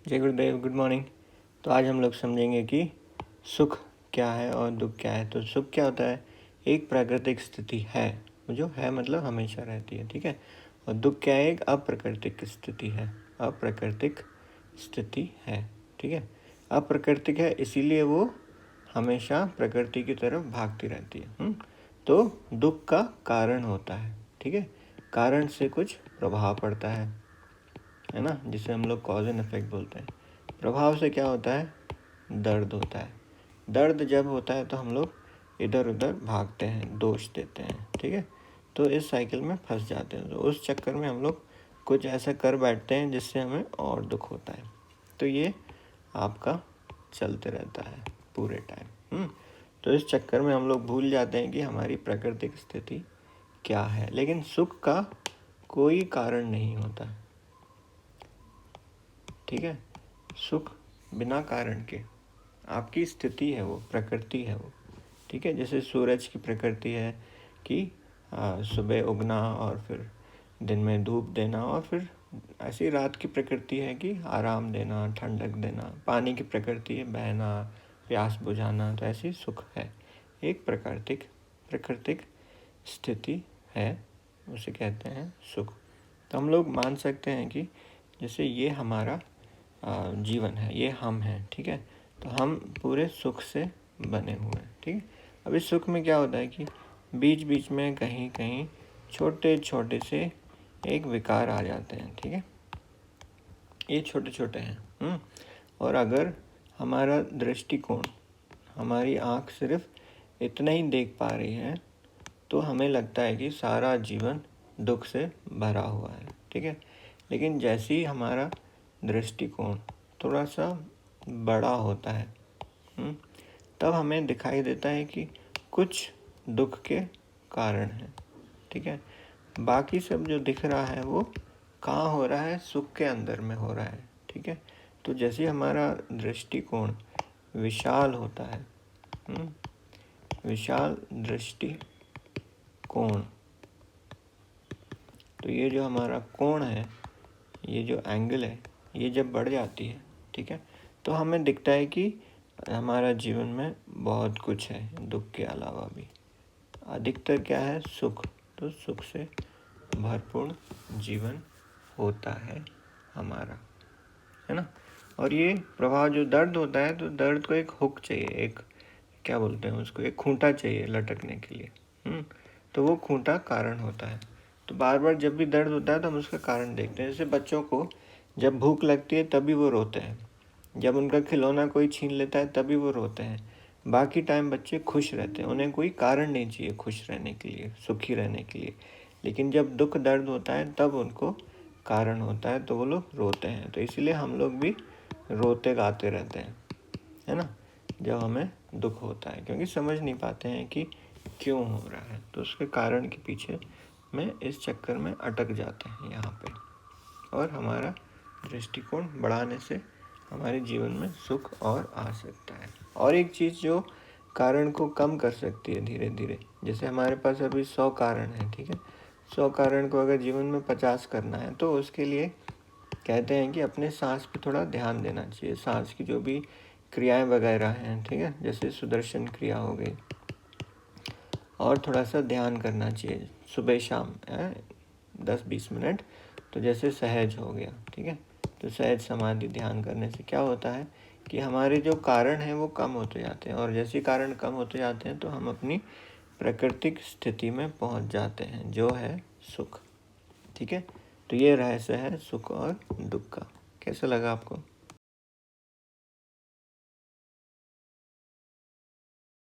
जय गुरुदेव, good morning. तो आज हम लोग समझेंगे कि सुख क्या है और दुख क्या है। तो सुख क्या होता है? एक प्राकृतिक स्थिति है, जो है मतलब हमेशा रहती है, ठीक है। और दुख क्या है? एक अप्राकृतिक स्थिति है, अप्राकृतिक स्थिति है, ठीक है। अप्राकृतिक है इसीलिए वो हमेशा प्रकृति की तरफ भागती रहती है। तो दुख का कारण होता है, ठीक है। कारण से कुछ प्रभाव पड़ता है ना, जिसे हम लोग कॉज एंड इफेक्ट बोलते हैं। प्रभाव से क्या होता है? दर्द होता है। दर्द जब होता है तो हम लोग इधर उधर भागते हैं, दोष देते हैं, ठीक है। तो इस साइकिल में फंस जाते हैं। तो उस चक्कर में हम लोग कुछ ऐसा कर बैठते हैं जिससे हमें और दुख होता है। तो ये आपका चलते रहता है पूरे टाइम। तो इस चक्कर में हम लोग भूल जाते हैं कि हमारी प्राकृतिक स्थिति क्या है। लेकिन सुख का कोई कारण नहीं होता, ठीक है। सुख बिना कारण के आपकी स्थिति है, वो प्रकृति है वो, ठीक है। जैसे सूरज की प्रकृति है कि सुबह उगना और फिर दिन में धूप देना, और फिर ऐसी रात की प्रकृति है कि आराम देना, ठंडक देना। पानी की प्रकृति है बहना, प्यास बुझाना। तो ऐसी सुख है, एक प्राकृतिक स्थिति है, उसे कहते हैं सुख। तो हम लोग मान सकते हैं कि जैसे ये हमारा जीवन है, ये हम हैं, ठीक है। तो हम पूरे सुख से बने हुए हैं, ठीक है। अब इस सुख में क्या होता है कि बीच बीच में कहीं कहीं छोटे छोटे से एक विकार आ जाते हैं, ठीक है। ये छोटे छोटे हैं। और अगर हमारा दृष्टिकोण, हमारी आँख सिर्फ इतना ही देख पा रही है तो हमें लगता है कि सारा जीवन दुख से भरा हुआ है, ठीक है। लेकिन जैसे ही हमारा दृष्टिकोण थोड़ा सा बड़ा होता है, तब हमें दिखाई देता है कि कुछ दुख के कारण हैं, ठीक है। बाकी सब जो दिख रहा है वो कहाँ हो रहा है? सुख के अंदर में हो रहा है, ठीक है। तो जैसे हमारा दृष्टिकोण विशाल होता है, विशाल दृष्टिकोण, तो ये जो हमारा कोण है, ये जो एंगल है, ये जब बढ़ जाती है, ठीक है, तो हमें दिखता है कि हमारा जीवन में बहुत कुछ है दुख के अलावा भी। अधिकतर क्या है? सुख। तो सुख से भरपूर जीवन होता है हमारा, है ना। और ये प्रभाव जो दर्द होता है, तो दर्द को एक हुक चाहिए, एक क्या बोलते हैं उसको, एक खूंटा चाहिए लटकने के लिए। तो वो खूंटा कारण होता है। तो बार बार जब भी दर्द होता है तो हम उसका कारण देखते हैं। जैसे बच्चों को जब भूख लगती है तभी वो रोते हैं, जब उनका खिलौना कोई छीन लेता है तभी वो रोते हैं। बाकी टाइम बच्चे खुश रहते हैं, उन्हें कोई कारण नहीं चाहिए खुश रहने के लिए, सुखी रहने के लिए। लेकिन जब दुख दर्द होता है तब उनको कारण होता है, तो वो लोग रोते हैं। तो इसलिए हम लोग भी रोते गाते रहते हैं, है ना, जब हमें दुख होता है, क्योंकि समझ नहीं पाते हैं कि क्यों हो रहा है। तो उसके कारण के पीछे में इस चक्कर में अटक जाते हैं यहाँ पे। और हमारा दृष्टिकोण बढ़ाने से हमारे जीवन में सुख और आ सकता है। और एक चीज़ जो कारण को कम कर सकती है धीरे धीरे, जैसे हमारे पास अभी 100 कारण है, ठीक है। 100 कारण को अगर जीवन में 50 करना है तो उसके लिए कहते हैं कि अपने सांस पे थोड़ा ध्यान देना चाहिए। सांस की जो भी क्रियाएं वगैरह हैं, ठीक है, जैसे सुदर्शन क्रिया हो गई, और थोड़ा सा ध्यान करना चाहिए सुबह शाम 10-20 मिनट। तो जैसे सहज हो गया, ठीक है। तो सहज समाधि ध्यान करने से क्या होता है कि हमारे जो कारण हैं वो कम होते जाते हैं, और जैसे कारण कम होते जाते हैं तो हम अपनी प्राकृतिक स्थिति में पहुंच जाते हैं, जो है सुख, ठीक है। तो ये रहस्य है सुख और दुख का। कैसा लगा आपको?